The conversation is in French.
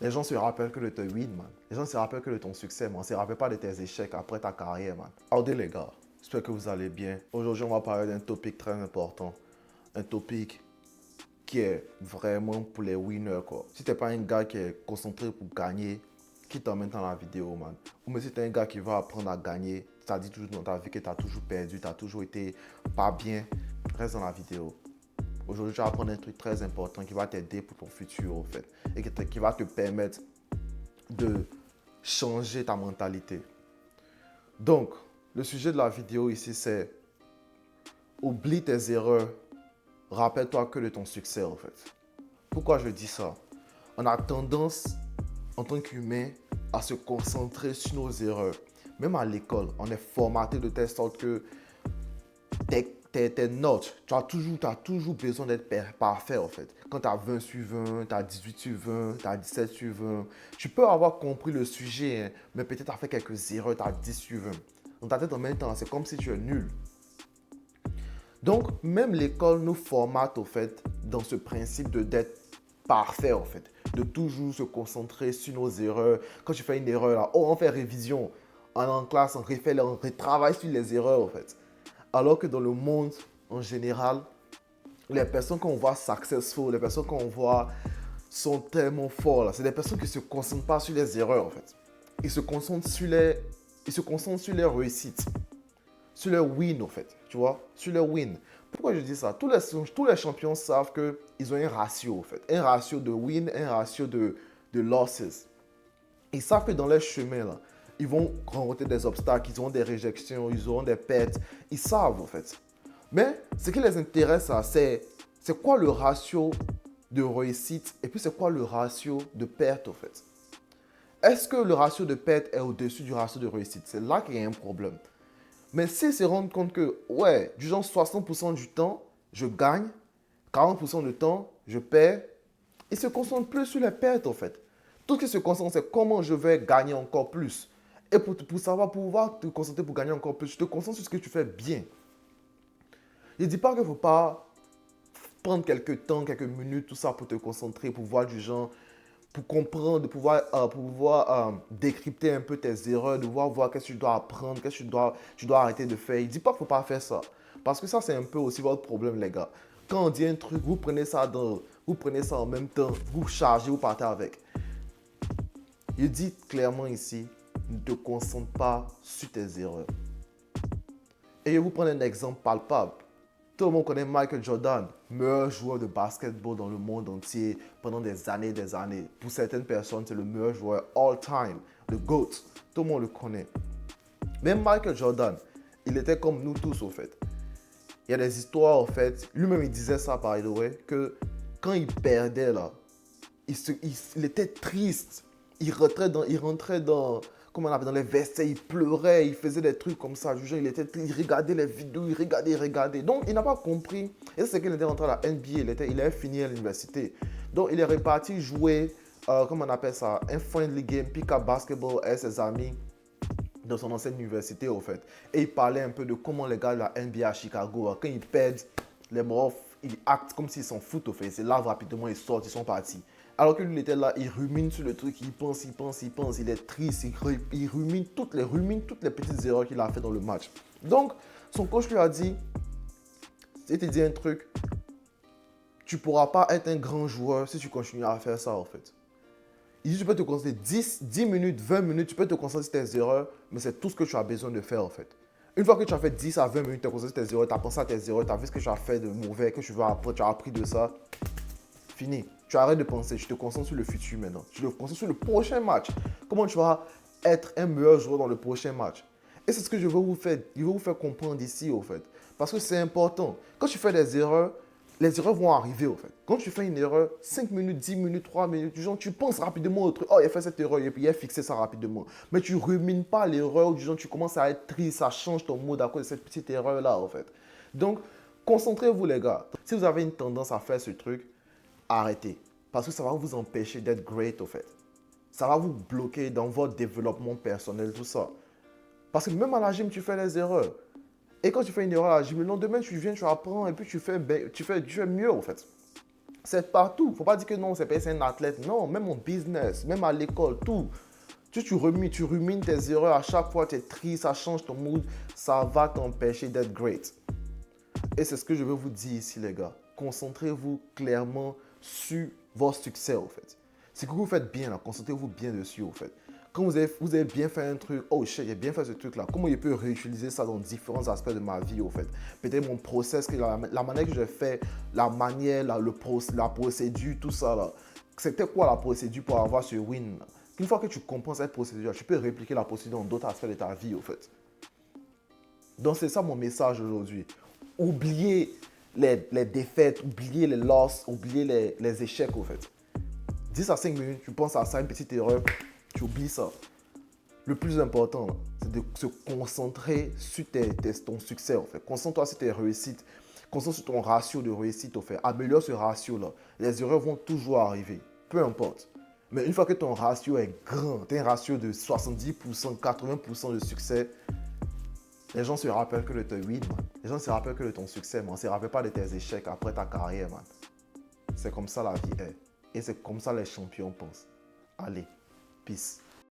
Les gens se rappellent que de tes wins, man. Les gens se rappellent que de ton succès, man. On se rappelle pas de tes échecs après ta carrière, man. Howdy les gars, j'espère que vous allez bien. Aujourd'hui, on va parler d'un topic très important. Un topic qui est vraiment pour les winners, quoi. Si t'es pas un gars qui est concentré pour gagner, qui t'emmène dans la vidéo, man. Ou mais si t'es un gars qui va apprendre à gagner, ça dit toujours dans ta vie que t'as toujours perdu, t'as toujours été pas bien, reste dans la vidéo. Aujourd'hui, tu vas apprendre un truc très important qui va t'aider pour ton futur, en fait. Et qui va te permettre de changer ta mentalité. Donc, le sujet de la vidéo ici, c'est oublie tes erreurs, rappelle-toi que de ton succès, en fait. Pourquoi je dis ça? On a tendance, en tant qu'humain, à se concentrer sur nos erreurs. Même à l'école, on est formaté de telle sorte que tes notes, tu as toujours besoin d'être parfait en fait. Quand tu as 20 sur 20, tu as 18 sur 20, tu as 17 sur 20, tu peux avoir compris le sujet, hein, mais peut-être tu as fait quelques erreurs, tu as 10 sur 20. Dans ta tête en même temps, c'est comme si tu es nul. Donc, même l'école nous formate au fait dans ce principe d'être parfait en fait. De toujours se concentrer sur nos erreurs. Quand tu fais une erreur là, oh, on fait révision. On est en classe, on retravaille sur les erreurs en fait. Alors que dans le monde en général, les personnes qu'on voit successful, les personnes qu'on voit sont tellement fortes. C'est des personnes qui ne se concentrent pas sur les erreurs en fait. Ils se concentrent sur les réussites, sur les wins en fait, tu vois, sur les wins. Pourquoi je dis ça? Tous les champions savent qu'ils ont un ratio en fait, un ratio de win, un ratio de losses. Ils savent que dans leur chemin là, ils vont rencontrer des obstacles, ils auront des réjections, ils auront des pertes. Ils savent en fait. Mais ce qui les intéresse, c'est quoi le ratio de réussite et puis c'est quoi le ratio de perte en fait. Est-ce que le ratio de perte est au-dessus du ratio de réussite? C'est là qu'il y a un problème. Mais s'ils se rendent compte que, ouais, du genre 60% du temps, je gagne, 40% du temps, je perds, ils se concentrent plus sur les pertes en fait. Tout ce qui se concentre, c'est comment je vais gagner encore plus. Et pour pouvoir te concentrer pour gagner encore plus, tu te concentres sur ce que tu fais bien. Je ne dis pas qu'il ne faut pas prendre quelques temps, quelques minutes, tout ça pour te concentrer, pour voir du genre, pour comprendre, de pouvoir décrypter un peu tes erreurs, de voir qu'est-ce que tu dois apprendre, qu'est-ce que tu dois arrêter de faire. Il ne dit pas qu'il ne faut pas faire ça. Parce que ça, c'est un peu aussi votre problème, les gars. Quand on dit un truc, vous prenez ça en même temps, vous chargez, vous partez avec. Il dit clairement ici, ne te concentre pas sur tes erreurs. Et je vais vous prendre un exemple palpable. Tout le monde connaît Michael Jordan, meilleur joueur de basketball dans le monde entier pendant des années et des années. Pour certaines personnes, c'est le meilleur joueur all time, le GOAT. Tout le monde le connaît. Même Michael Jordan, il était comme nous tous au fait. Il y a des histoires au fait, lui-même il disait ça by the way, que quand il perdait là, il était triste. Il rentrait dans, comment on appelle, dans les vestiaires, il pleurait, il faisait des trucs comme ça. Il regardait les vidéos, il regardait. Donc, il n'a pas compris. Et c'est qu'il était rentré à la NBA, il avait fini à l'université. Donc, il est reparti jouer, comment on appelle ça, un friendly game, pick-up basketball avec ses amis dans son ancienne université, au fait. Et il parlait un peu de comment les gars de la NBA à Chicago, quand ils perdent, les morts, ils actent comme s'ils s'en foutent, au fait. Ils se lavent rapidement, ils sortent, ils sont partis. Alors que lui, il était là, il rumine sur le truc, il pense, il est triste, il rumine toutes les petites erreurs qu'il a fait dans le match. Donc, son coach lui a dit, il te dit un truc, tu ne pourras pas être un grand joueur si tu continues à faire ça, en fait. Il dit, tu peux te concentrer 10 minutes, 20 minutes, tu peux te concentrer sur tes erreurs, mais c'est tout ce que tu as besoin de faire, en fait. Une fois que tu as fait 10 à 20 minutes, tu as concentré sur tes erreurs, tu as pensé à tes erreurs, tu as vu ce que tu as fait de mauvais, que tu veux apprendre, tu as appris de ça, fini. Tu arrêtes de penser, tu te concentres sur le futur maintenant. Tu te concentres sur le prochain match. Comment tu vas être un meilleur joueur dans le prochain match. Et c'est ce que je veux vous faire comprendre ici, au fait. Parce que c'est important. Quand tu fais des erreurs, les erreurs vont arriver, au fait. Quand tu fais une erreur, 5 minutes, 10 minutes, 3 minutes, genre, tu penses rapidement au truc. Oh, il a fait cette erreur, il a fixé ça rapidement. Mais tu ne rumines pas l'erreur, genre, tu commences à être triste, ça change ton mood à cause de cette petite erreur-là, en fait. Donc, concentrez-vous, les gars. Si vous avez une tendance à faire ce truc, arrêtez. Parce que ça va vous empêcher d'être great, au fait. Ça va vous bloquer dans votre développement personnel, tout ça. Parce que même à la gym, tu fais des erreurs. Et quand tu fais une erreur à la gym, le lendemain, tu viens, tu apprends et puis tu fais mieux, en fait. C'est partout. Faut pas dire que non, c'est un athlète. Non, même en business, même à l'école, tout. Tu rumines tes erreurs à chaque fois, tu es triste, ça change ton mood, ça va t'empêcher d'être great. Et c'est ce que je veux vous dire ici, les gars. Concentrez-vous clairement sur votre succès, au fait. Ce que vous faites bien, là, concentrez-vous bien dessus, au fait. Quand vous avez bien fait un truc, oh shit, j'ai bien fait ce truc-là, comment je peux réutiliser ça dans différents aspects de ma vie, au fait. Peut-être mon process, la manière que je fais, la manière, la procédure, tout ça, là. C'était quoi la procédure pour avoir ce win, là? Une fois que tu comprends cette procédure, tu peux répliquer la procédure dans d'autres aspects de ta vie, au fait. Donc, c'est ça mon message aujourd'hui. Oubliez les défaites, oubliez les losses, oubliez les échecs, au fait. 10 à 5 minutes, tu penses à ça, une petite erreur, tu oublies ça. Le plus important, c'est de se concentrer sur ton succès, en fait. Concentre-toi sur tes réussites. Concentre sur ton ratio de réussite, en fait. Améliore ce ratio-là. Les erreurs vont toujours arriver, peu importe. Mais une fois que ton ratio est grand, tu as un ratio de 70%, 80% de succès, les gens se rappellent que de ton win, man. Les gens se rappellent que de ton succès, man. On ne se rappelle pas de tes échecs après ta carrière, man. C'est comme ça la vie est. Et c'est comme ça les champions pensent. Allez, peace.